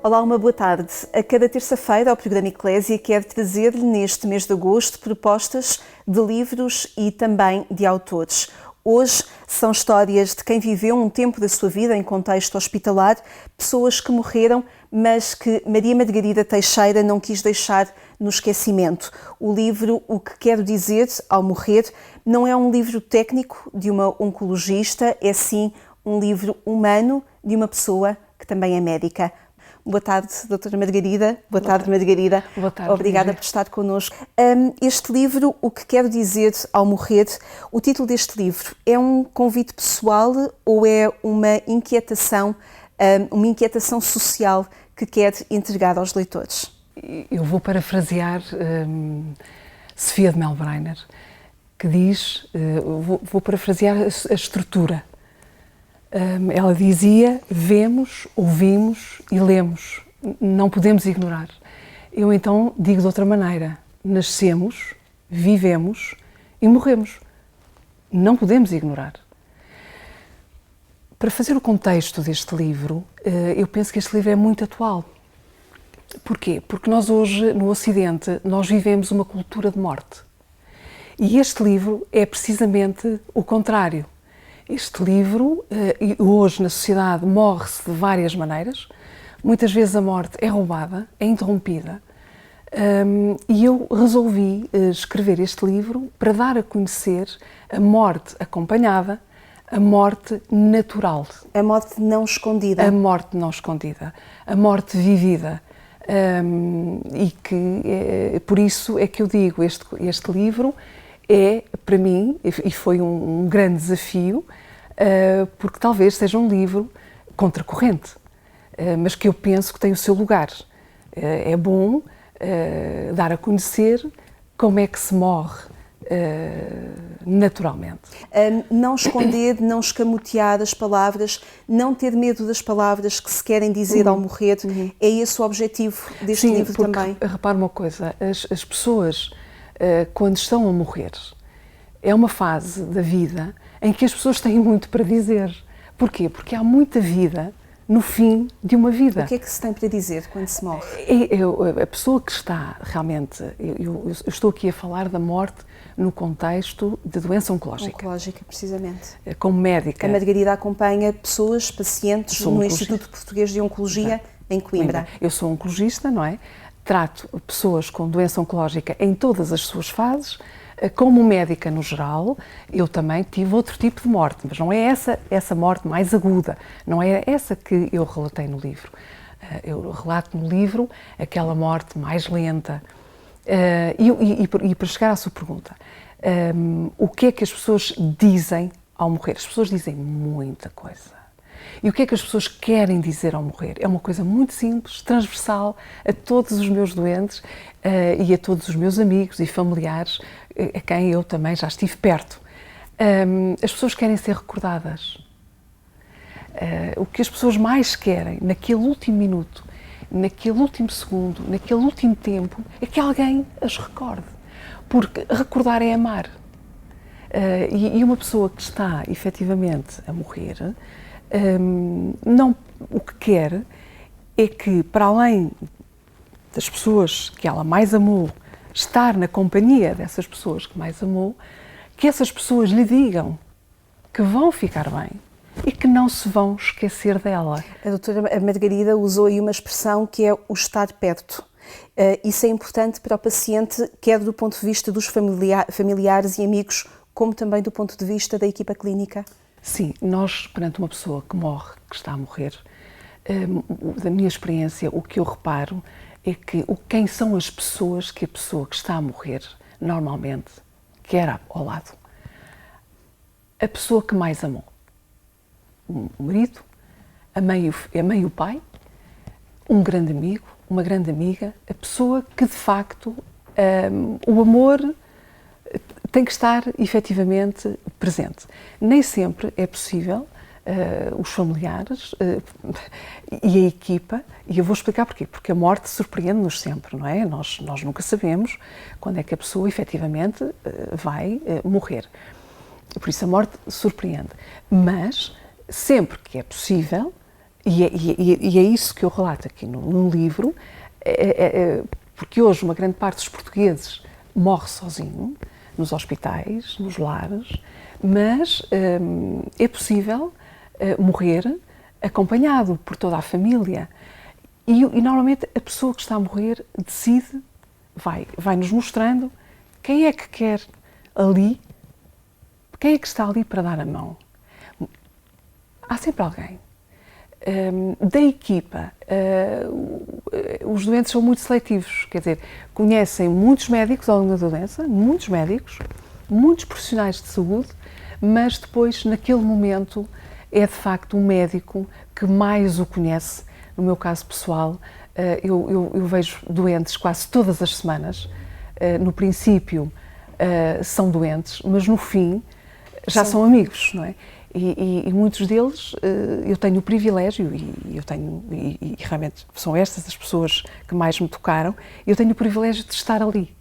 Olá, uma boa tarde. A cada terça-feira, o programa Eclésia quer trazer-lhe, neste mês de agosto, propostas de livros e também de autores. Hoje são histórias de quem viveu um tempo da sua vida em contexto hospitalar, pessoas que morreram, mas que Maria Margarida Teixeira não quis deixar no esquecimento. O livro O que Quero Dizer ao Morrer não é um livro técnico de uma oncologista, é sim um livro humano de uma pessoa que também é médica. Boa tarde, doutora Margarida. Boa tarde, Margarida. Boa tarde. Obrigada por estar connosco. Este livro, O que Quero Dizer ao Morrer, o título deste livro é um convite pessoal ou é uma inquietação social que quer entregar aos leitores? Eu vou parafrasear Sofia de Melbrenner, que diz, vou parafrasear a estrutura. Ela dizia: vemos, ouvimos e lemos, não podemos ignorar. Eu então digo de outra maneira: nascemos, vivemos e morremos, não podemos ignorar. Para fazer o contexto deste livro, eu penso que este livro é muito atual. Porquê? Porque nós hoje, no Ocidente, nós vivemos uma cultura de morte. E este livro é precisamente o contrário. Este livro, hoje na sociedade, morre-se de várias maneiras. Muitas vezes a morte é roubada, é interrompida. E eu resolvi escrever este livro para dar a conhecer a morte acompanhada, a morte natural. A morte não escondida. A morte não escondida. A morte vivida. E que, por isso é que eu digo, este livro é, para mim, e foi um grande desafio, porque talvez seja um livro contracorrente, mas que eu penso que tem o seu lugar. É bom dar a conhecer como é que se morre naturalmente. Não esconder, não escamotear as palavras, não ter medo das palavras que se querem dizer ao morrer, é esse o objetivo deste livro também? Repara uma coisa, as pessoas, quando estão a morrer, é uma fase da vida em que as pessoas têm muito para dizer. Porquê? Porque há muita vida no fim de uma vida. O que é que se tem para dizer quando se morre? A pessoa que está realmente... Eu estou aqui a falar da morte no contexto de doença oncológica. Oncológica, precisamente. Como médica. A Margarida acompanha pessoas, pacientes, no Instituto Português de Oncologia, em Coimbra. Eu sou oncologista, não é? Trato pessoas com doença oncológica em todas as suas fases. Como médica no geral, eu também tive outro tipo de morte, mas não é essa morte mais aguda, não é essa que eu relatei no livro. Eu relato no livro aquela morte mais lenta. E para chegar à sua pergunta, o que é que as pessoas dizem ao morrer? As pessoas dizem muita coisa. E o que é que as pessoas querem dizer ao morrer? É uma coisa muito simples, transversal a todos os meus doentes e a todos os meus amigos e familiares, a quem eu também já estive perto. As pessoas querem ser recordadas. O que as pessoas mais querem, naquele último minuto, naquele último segundo, naquele último tempo, é que alguém as recorde. Porque recordar é amar. E uma pessoa que está, efetivamente, a morrer, o que quer é que, para além das pessoas que ela mais amou, estar na companhia dessas pessoas que mais amou, que essas pessoas lhe digam que vão ficar bem e que não se vão esquecer dela. A doutora Margarida usou aí uma expressão que é o estar perto. Isso é importante para o paciente, quer do ponto de vista dos familiares e amigos, como também do ponto de vista da equipa clínica? Sim, nós, perante uma pessoa que morre, que está a morrer, da minha experiência, o que eu reparo é que quem são as pessoas que a pessoa que está a morrer, normalmente, quer ao lado. A pessoa que mais amou. O marido, a mãe e o pai, um grande amigo, uma grande amiga, a pessoa que, de facto, o amor tem que estar, efetivamente, presente. Nem sempre é possível os familiares e a equipa, e eu vou explicar porquê, porque a morte surpreende-nos sempre, não é? Nós nunca sabemos quando é que a pessoa efetivamente vai morrer. Por isso a morte surpreende. Mas, sempre que é possível, E é isso que eu relato aqui no livro, porque hoje uma grande parte dos portugueses morre sozinho, nos hospitais, nos lares, mas é possível morrer acompanhado por toda a família. E normalmente a pessoa que está a morrer decide, vai nos mostrando quem é que quer ali, quem é que está ali para dar a mão. Há sempre alguém. Da equipa, os doentes são muito seletivos, quer dizer, conhecem muitos médicos ao longo da doença, muitos médicos, muitos profissionais de saúde, mas depois, naquele momento, é de facto um médico que mais o conhece. No meu caso pessoal, eu vejo doentes quase todas as semanas. No princípio são doentes, mas no fim já são amigos, não é? E muitos deles eu tenho o privilégio, e realmente são estas as pessoas que mais me tocaram, eu tenho o privilégio de estar ali.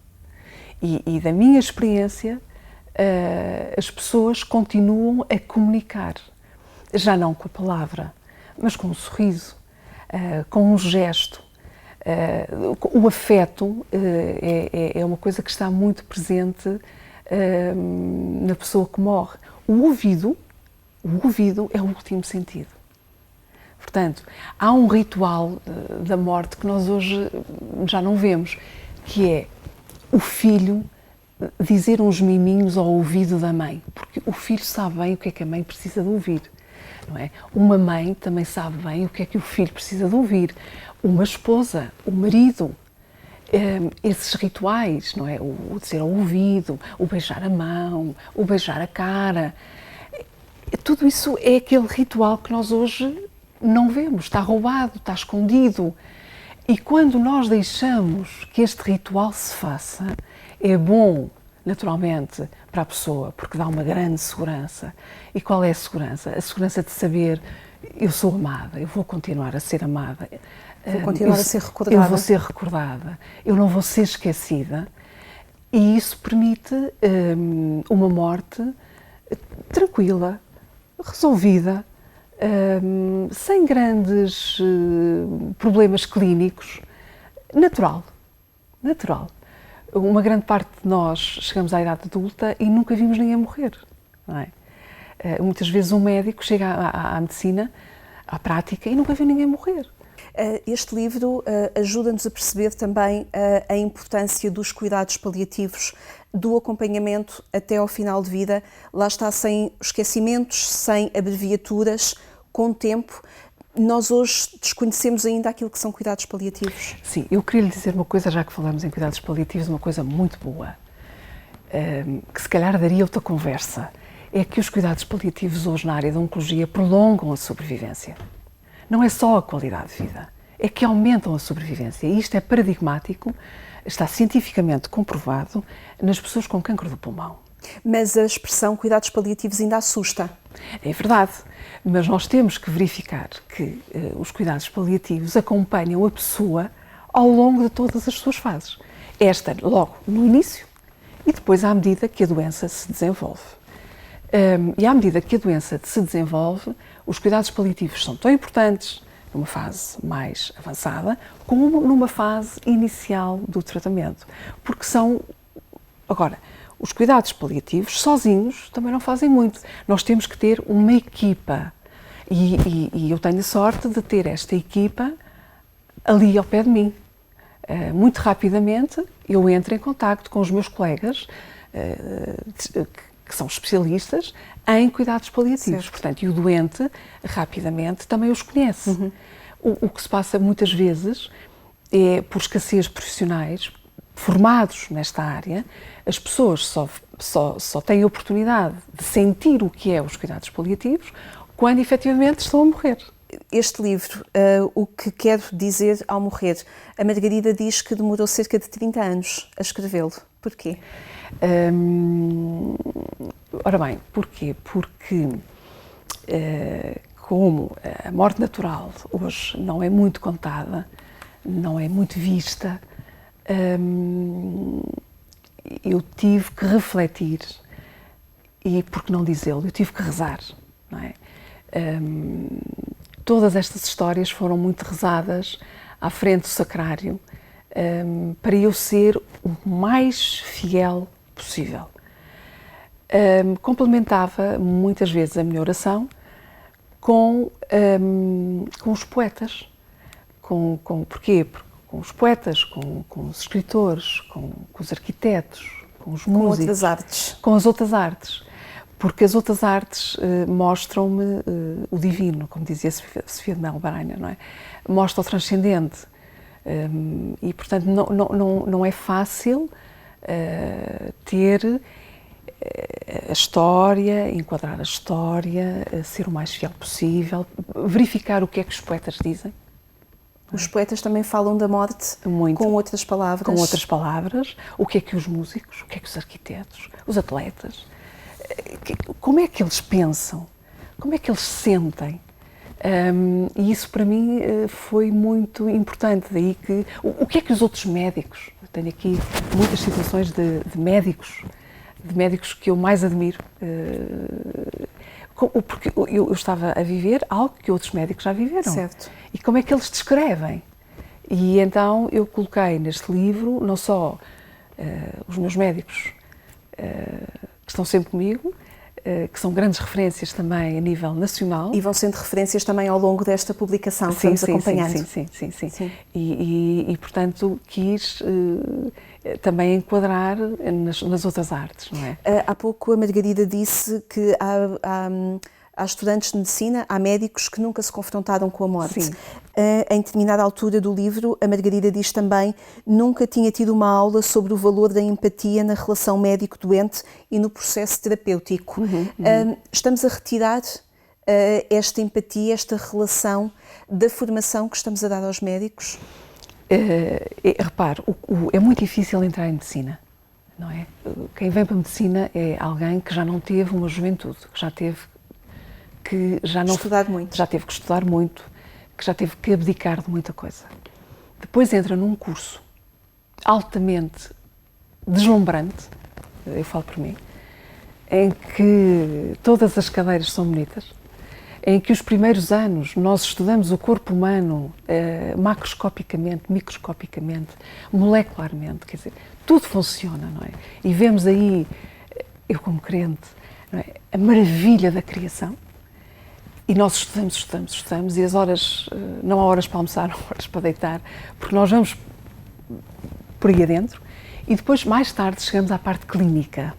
E da minha experiência, as pessoas continuam a comunicar, já não com a palavra, mas com um sorriso, com um gesto. O afeto é uma coisa que está muito presente na pessoa que morre. O ouvido é o último sentido. Portanto, há um ritual da morte que nós hoje já não vemos, que é o filho dizer uns miminhos ao ouvido da mãe, porque o filho sabe bem o que é que a mãe precisa de ouvir, não é? Uma mãe também sabe bem o que é que o filho precisa de ouvir, uma esposa, o marido, esses rituais, não é? O dizer ao ouvido, o beijar a mão, o beijar a cara. Tudo isso é aquele ritual que nós hoje não vemos, está roubado, está escondido. E quando nós deixamos que este ritual se faça, é bom, naturalmente, para a pessoa, porque dá uma grande segurança. E qual é a segurança? A segurança de saber, eu sou amada, eu vou continuar a ser amada. Vou continuar a ser recordada. Eu vou ser recordada, eu não vou ser esquecida. E isso permite uma morte tranquila, resolvida, sem grandes problemas clínicos, natural. Uma grande parte de nós chegamos à idade adulta e nunca vimos ninguém morrer, não é? Muitas vezes um médico chega à medicina, à prática, e nunca viu ninguém morrer. Este livro ajuda-nos a perceber também a importância dos cuidados paliativos, do acompanhamento até ao final de vida. Lá está, sem esquecimentos, sem abreviaturas, com tempo. Nós hoje desconhecemos ainda aquilo que são cuidados paliativos. Sim, eu queria lhe dizer uma coisa, já que falamos em cuidados paliativos, uma coisa muito boa, que se calhar daria outra conversa, é que os cuidados paliativos hoje na área da oncologia prolongam a sobrevivência. Não é só a qualidade de vida, é que aumentam a sobrevivência. E isto é paradigmático, está cientificamente comprovado nas pessoas com cancro do pulmão. Mas a expressão cuidados paliativos ainda assusta. É verdade, mas nós temos que verificar que os cuidados paliativos acompanham a pessoa ao longo de todas as suas fases. Esta logo no início e depois à medida que a doença se desenvolve. E à medida que a doença se desenvolve, os cuidados paliativos são tão importantes numa fase mais avançada como numa fase inicial do tratamento. Porque são... Agora, os cuidados paliativos sozinhos também não fazem muito. Nós temos que ter uma equipa. E eu tenho a sorte de ter esta equipa ali ao pé de mim. Muito rapidamente eu entro em contacto com os meus colegas que são especialistas em cuidados paliativos. Certo. Portanto, e o doente, rapidamente, também os conhece. Uhum. O que se passa muitas vezes é, por escassez de profissionais formados nesta área, as pessoas só têm a oportunidade de sentir o que é os cuidados paliativos quando efetivamente estão a morrer. Este livro, O que quero dizer ao morrer, a Margarida diz que demorou cerca de 30 anos a escrevê-lo. Porquê? Ora bem, porquê? Porque como a morte natural hoje não é muito contada, não é muito vista, eu tive que refletir e, por que não dizê-lo, eu tive que rezar, não é? todas estas histórias foram muito rezadas à frente do sacrário, para eu ser o mais fiel possível. Complementava muitas vezes a minha oração com os poetas. Porquê? Com os poetas, com os escritores, com os arquitetos, com os músicos. Com outras artes. Com as outras artes. Porque as outras artes mostram-me o divino, como dizia Sofia de Mello-Brainer, não é? Mostra o transcendente. E, portanto, não é fácil ter a história, enquadrar a história, ser o mais fiel possível, verificar o que é que os poetas dizem. Os poetas também falam da morte muito, com outras palavras. Com outras palavras. O que é que os músicos, o que é que os arquitetos, os atletas, como é que eles pensam, como é que eles sentem. E isso para mim foi muito importante. Daí que, o que é que os outros médicos, eu tenho aqui muitas situações de médicos que eu mais admiro, porque eu estava a viver algo que outros médicos já viveram. Certo. E como é que eles descrevem? E então eu coloquei neste livro não só os meus médicos que estão sempre comigo, que são grandes referências também a nível nacional. E vão sendo referências também ao longo desta publicação que vamos acompanhando. Sim. E portanto, quis também enquadrar nas outras artes, não é? Há pouco a Margarida disse que há estudantes de medicina, há médicos que nunca se confrontaram com a morte. Sim. Em determinada altura do livro, a Margarida diz também: nunca tinha tido uma aula sobre o valor da empatia na relação médico-doente e no processo terapêutico. Estamos a retirar esta empatia, esta relação da formação que estamos a dar aos médicos? Repare, é muito difícil entrar em medicina, não é? Quem vem para a medicina é alguém que já não teve uma juventude, que já teve que estudar muito, que já teve que abdicar de muita coisa. Depois entra num curso altamente deslumbrante, eu falo por mim, em que todas as cadeiras são bonitas, em que os primeiros anos nós estudamos o corpo humano macroscopicamente, microscopicamente, molecularmente, quer dizer, tudo funciona, não é? E vemos aí, eu como crente, não é? A maravilha da criação. E nós estudamos, e as horas, não há horas para almoçar, não há horas para deitar, porque nós vamos por aí adentro, e depois, mais tarde, chegamos à parte clínica,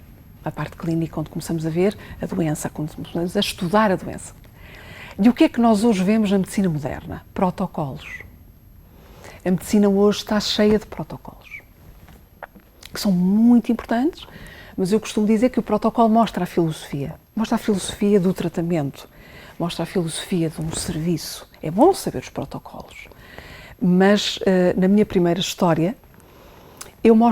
onde começamos a ver a doença, quando começamos a estudar a doença. E o que é que nós hoje vemos na medicina moderna? Protocolos. A medicina hoje está cheia de protocolos, que são muito importantes, mas eu costumo dizer que o protocolo mostra a filosofia do tratamento, mostra a filosofia de um serviço. É bom saber os protocolos, mas na minha primeira história, é uma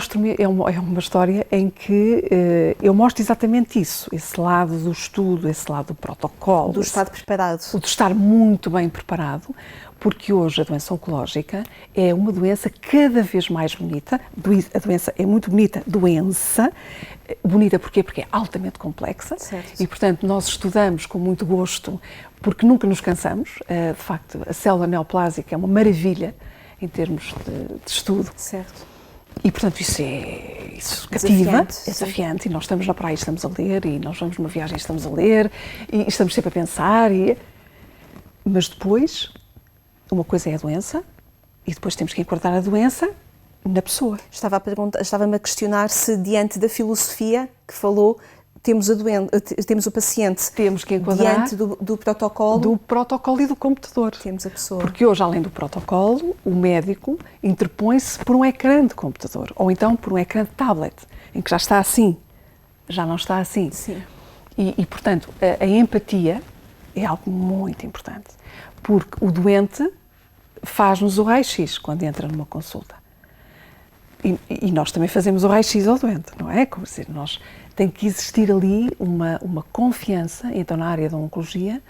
história em que eu mostro exatamente isso, esse lado do estudo, esse lado do protocolo. Do estar preparado. O de estar muito bem preparado, porque hoje a doença oncológica é uma doença cada vez mais bonita. A doença é muito bonita, bonita porquê? Porque é altamente complexa. Certo. E, portanto, nós estudamos com muito gosto, porque nunca nos cansamos. De facto, a célula neoplásica é uma maravilha em termos de estudo. Certo. E, portanto, isso cativa, é desafiante, e nós estamos na praia e estamos a ler, e nós vamos numa viagem e estamos a ler, e estamos sempre a pensar, mas depois, uma coisa é a doença, e depois temos que enquadrar a doença na pessoa. Estava-me a questionar se, diante da filosofia que falou, temos o paciente, temos que enquadrar diante do protocolo. Do protocolo e do computador. Temos a pessoa. Porque hoje, além do protocolo, o médico interpõe-se por um ecrã de computador, ou então por um ecrã de tablet, em que já está assim, já não está assim. Sim. E portanto, a empatia é algo muito importante, porque o doente faz-nos o raio-x quando entra numa consulta. E nós também fazemos o raio-x ao doente, não é? Como dizer, tem que existir ali uma confiança. Então, na área da oncologia,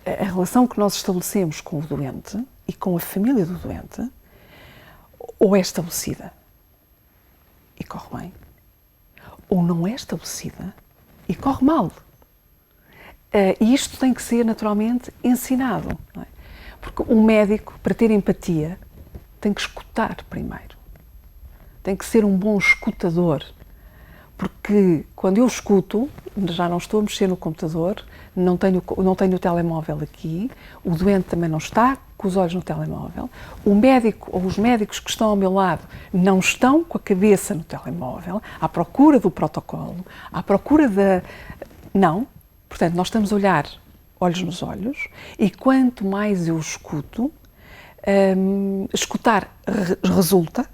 a relação que nós estabelecemos com o doente e com a família do doente, ou é estabelecida e corre bem, ou não é estabelecida e corre mal. E isto tem que ser naturalmente ensinado, não é? Porque um médico, para ter empatia, tem que escutar primeiro. Tem que ser um bom escutador. Porque quando eu escuto, já não estou a mexer no computador, não tenho o telemóvel aqui, o doente também não está com os olhos no telemóvel, o médico ou os médicos que estão ao meu lado não estão com a cabeça no telemóvel, à procura do protocolo, à procura da... Não. Portanto, nós estamos a olhar olhos nos olhos e quanto mais eu escuto, escutar resulta,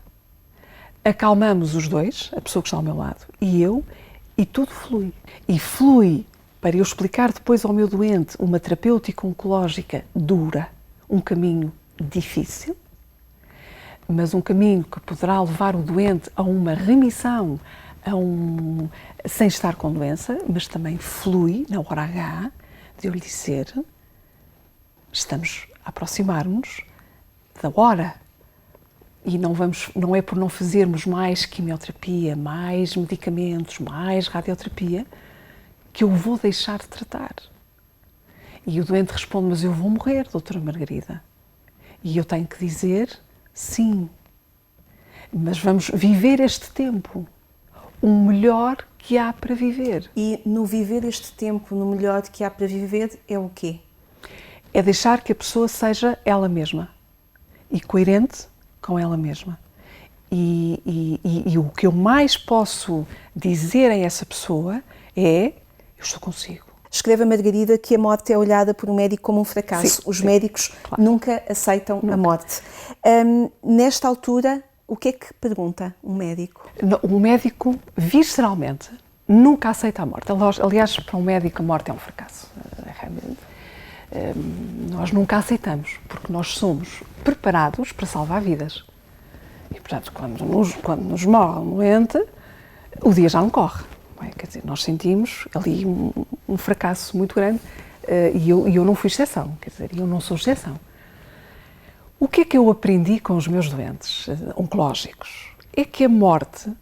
acalmamos os dois, a pessoa que está ao meu lado e eu, e tudo flui. E flui para eu explicar depois ao meu doente uma terapêutica oncológica dura, um caminho difícil, mas um caminho que poderá levar o doente a uma remissão, sem estar com doença, mas também flui na hora H de eu lhe dizer: estamos a aproximar-nos da hora. E não é por não fazermos mais quimioterapia, mais medicamentos, mais radioterapia, que eu vou deixar de tratar. E o doente responde: mas eu vou morrer, doutora Margarida. E eu tenho que dizer: sim, mas vamos viver este tempo, o melhor que há para viver. E no viver este tempo, no melhor que há para viver, é o quê? É deixar que a pessoa seja ela mesma e coerente com ela mesma. E o que eu mais posso dizer a essa pessoa é: eu estou consigo. Escreve a Margarida que a morte é olhada por um médico como um fracasso. Sim, Os sim, médicos claro. nunca aceitam a morte. Nesta altura, o que é que pergunta um médico? O médico, visceralmente, nunca aceita a morte. Aliás, para um médico a morte é um fracasso. Nós nunca aceitamos, porque nós somos preparados para salvar vidas. E, portanto, quando nos morre um doente, o dia já não corre. Quer dizer, nós sentimos ali um fracasso muito grande, e eu não fui exceção, quer dizer, eu não sou exceção. O que é que eu aprendi com os meus doentes oncológicos? É que a morte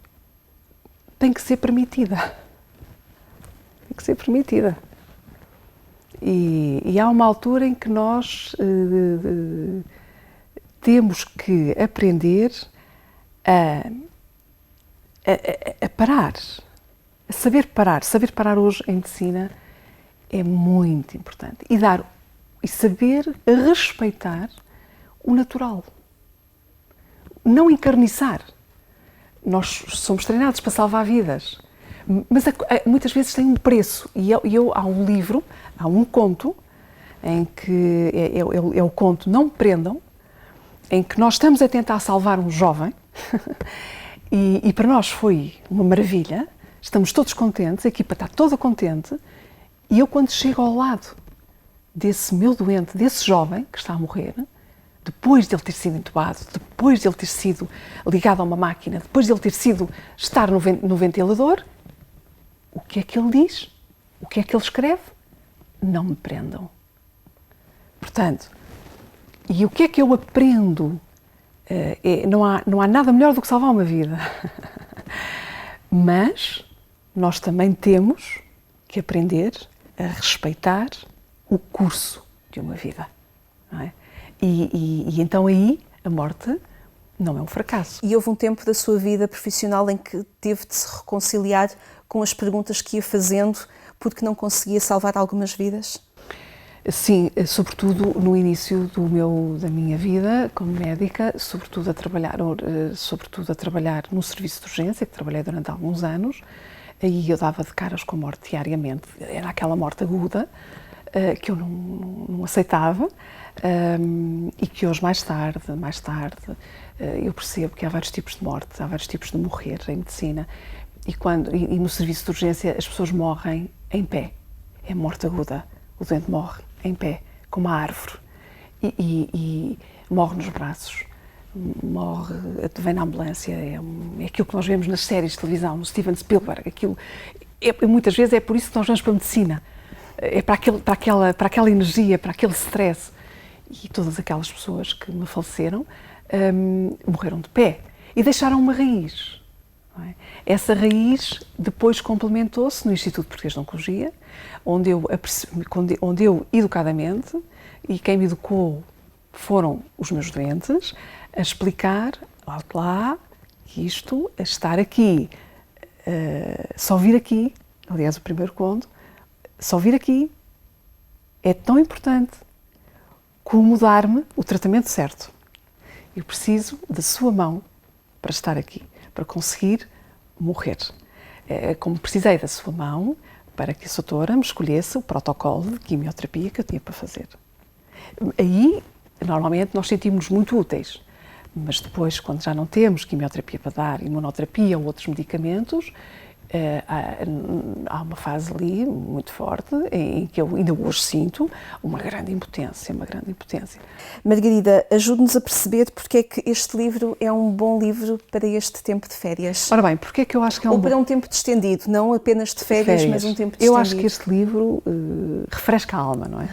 tem que ser permitida. Tem que ser permitida. E há uma altura em que nós temos que aprender a parar, a saber parar. Saber parar hoje em medicina é muito importante. E saber respeitar o natural. Não encarniçar. Nós somos treinados para salvar vidas, mas muitas vezes tem um preço. E há um livro, há um conto, em que é o conto Não Me Prendam, em que nós estamos a tentar salvar um jovem e para nós foi uma maravilha, estamos todos contentes, a equipa está toda contente, e eu, quando chego ao lado desse meu doente, desse jovem que está a morrer, depois de ele ter sido entubado, depois de ele ter sido ligado a uma máquina, depois de ele estar no ventilador, o que é que ele diz? O que é que ele escreve? Não me prendam. Portanto, e o que é que eu aprendo? Não há nada melhor do que salvar uma vida. Mas nós também temos que aprender a respeitar o curso de uma vida, não é? E então aí a morte não é um fracasso. E houve um tempo da sua vida profissional em que teve de se reconciliar com as perguntas que ia fazendo porque não conseguia salvar algumas vidas? Sim, sobretudo no início da minha vida como médica, sobretudo a trabalhar no serviço de urgência, que trabalhei durante alguns anos. Aí eu dava de caras com a morte diariamente. Era aquela morte aguda que eu não aceitava, e que hoje, mais tarde, eu percebo que há vários tipos de morte, há vários tipos de morrer em medicina. E no serviço de urgência as pessoas morrem em pé. É morte aguda. O doente morre em pé, como uma árvore. E morre nos braços. Morre, vem na ambulância. É aquilo que nós vemos nas séries de televisão, no Steven Spielberg. Muitas vezes é por isso que nós vamos para a medicina. É para aquela energia, para aquele stress. E todas aquelas pessoas que me faleceram morreram de pé e deixaram uma raiz. não é? Essa raiz depois complementou-se no Instituto Português de Oncologia, onde eu educadamente, e quem me educou foram os meus doentes, a explicar, lá, que isto, a estar aqui, só vir aqui, aliás o primeiro conto, só vir aqui é tão importante como dar-me o tratamento certo. Eu preciso da sua mão para estar aqui, para conseguir morrer. Como precisei da sua mão para que a doutora me escolhesse o protocolo de quimioterapia que eu tinha para fazer. Aí, normalmente, nós sentimos-nos muito úteis, mas depois, quando já não temos quimioterapia para dar, imunoterapia ou outros medicamentos, há uma fase ali muito forte em que eu ainda hoje sinto uma grande impotência. Margarida, ajude-nos a perceber porque é que este livro é um bom livro para este tempo de férias. Ora bem, porque é que eu acho que é Ou para um tempo estendido, não apenas de férias, mas um tempo estendido. Eu acho que este livro refresca a alma, não é?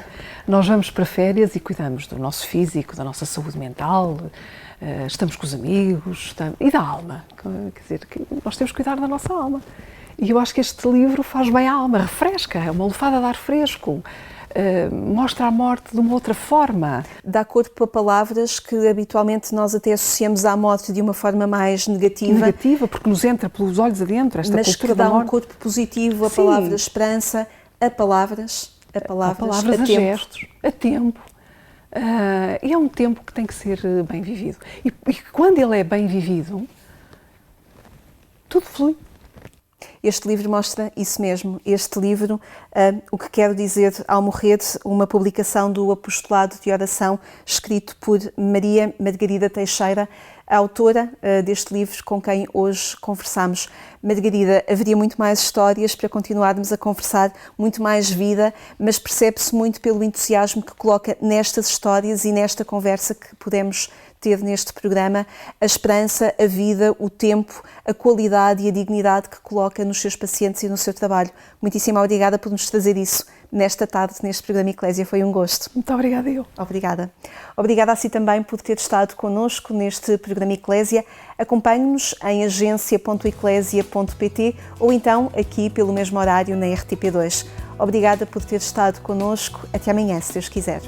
Nós vamos para férias e cuidamos do nosso físico, da nossa saúde mental, estamos com os amigos e da alma. Quer dizer, que nós temos que cuidar da nossa alma. E eu acho que este livro faz bem à alma, refresca, é uma lufada de ar fresco, mostra a morte de uma outra forma. Dá corpo a palavras que habitualmente nós até associamos à morte de uma forma mais negativa. Negativa, porque nos entra pelos olhos adentro, esta cultura da morte. Mas que dá um corpo positivo, a palavra esperança, a palavras, a gestos, a tempo. E é um tempo que tem que ser bem vivido. E quando ele é bem vivido, tudo flui. Este livro mostra isso mesmo. Este livro, O que quero dizer ao morrer, uma publicação do Apostolado de Oração, escrito por Maria Margarida Teixeira, a autora deste livro com quem hoje conversamos. Margarida, haveria muito mais histórias para continuarmos a conversar, muito mais vida, mas percebe-se muito pelo entusiasmo que coloca nestas histórias e nesta conversa que podemos ter neste programa, a esperança, a vida, o tempo, a qualidade e a dignidade que coloca nos seus pacientes e no seu trabalho. Muitíssimo obrigada por nos trazer isso nesta tarde, neste programa Eclésia. Foi um gosto. Muito obrigada eu. Obrigada. Obrigada a si também por ter estado connosco neste programa Eclésia. Acompanhe-nos em agência.eclésia.pt ou então aqui pelo mesmo horário na RTP2. Obrigada por ter estado connosco. Até amanhã, se Deus quiser.